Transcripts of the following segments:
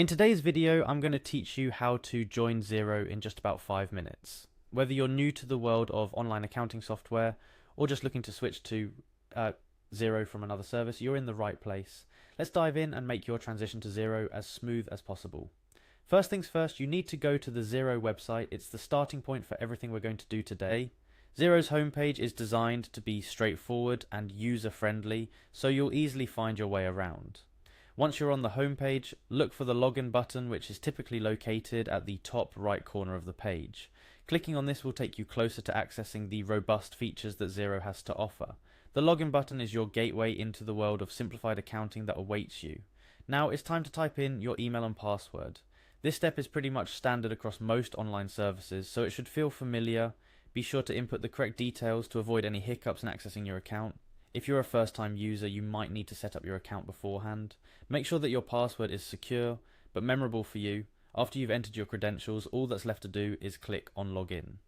In today's video, I'm going to teach you how to join Xero in just about 5 minutes. Whether you're new to the world of online accounting software or just looking to switch to Xero from another service, you're in the right place. Let's dive in and make your transition to Xero as smooth as possible. First things first, you need to go to the Xero website. It's the starting point for everything we're going to do today. Xero's homepage is designed to be straightforward and user-friendly, so you'll easily find your way around. Once you're on the homepage, look for the login button, which is typically located at the top right corner of the page. Clicking on this will take you closer to accessing the robust features that Xero has to offer. The login button is your gateway into the world of simplified accounting that awaits you. Now it's time to type in your email and password. This step is pretty much standard across most online services, so it should feel familiar. Be sure to input the correct details to avoid any hiccups in accessing your account. If you're a first-time user, you might need to set up your account beforehand. Make sure that your password is secure, but memorable for you. After you've entered your credentials, all that's left to do is click on Login.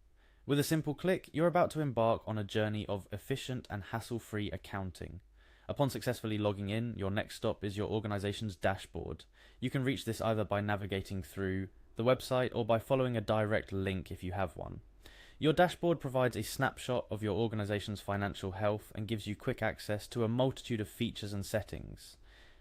With a simple click, you're about to embark on a journey of efficient and hassle-free accounting. Upon successfully logging in, your next stop is your organization's dashboard. You can reach this either by navigating through the website or by following a direct link if you have one. Your dashboard provides a snapshot of your organization's financial health and gives you quick access to a multitude of features and settings.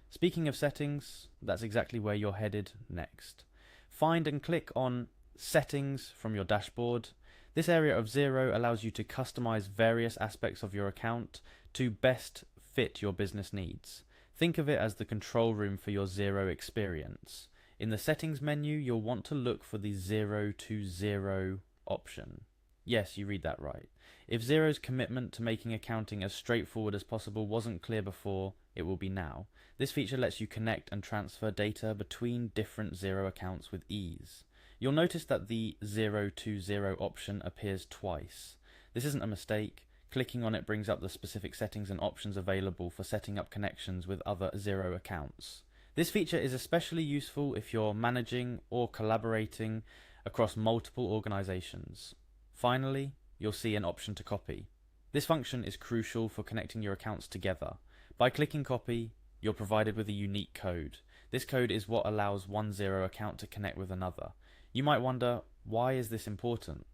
Speaking of settings, that's exactly where you're headed next. Find and click on Settings from your dashboard. This area of Xero allows you to customize various aspects of your account to best fit your business needs. Think of it as the control room for your Xero experience. In the Settings menu, you'll want to look for the 0 to 0 option. Yes, you read that right. If Xero's commitment to making accounting as straightforward as possible wasn't clear before, it will be now. This feature lets you connect and transfer data between different Xero accounts with ease. You'll notice that the 0 to 0 option appears twice. This isn't a mistake. Clicking on it brings up the specific settings and options available for setting up connections with other Xero accounts. This feature is especially useful if you're managing or collaborating across multiple organizations. Finally, you'll see an option to copy. This function is crucial for connecting your accounts together. By clicking copy, you're provided with a unique code. This code is what allows one Xero account to connect with another. You might wonder, why is this important?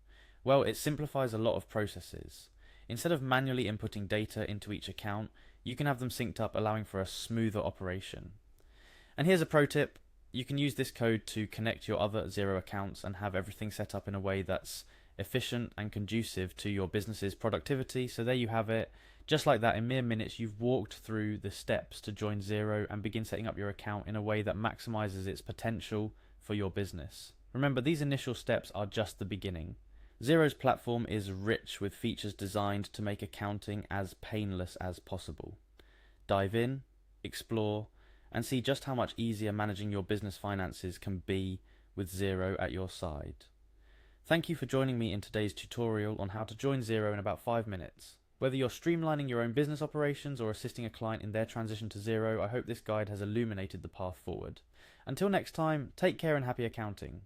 Well, it simplifies a lot of processes. Instead of manually inputting data into each account, you can have them synced up, allowing for a smoother operation. And here's a pro tip. You can use this code to connect your other Xero accounts and have everything set up in a way that's efficient and conducive to your business's productivity. So there you have it. Just like that, in mere minutes, you've walked through the steps to join Xero and begin setting up your account in a way that maximizes its potential for your business. Remember, these initial steps are just the beginning. Xero's platform is rich with features designed to make accounting as painless as possible. Dive in, explore, and see just how much easier managing your business finances can be with Xero at your side. Thank you for joining me in today's tutorial on how to join Xero in about 5 minutes. Whether you're streamlining your own business operations or assisting a client in their transition to Xero, I hope this guide has illuminated the path forward. Until next time, take care and happy accounting.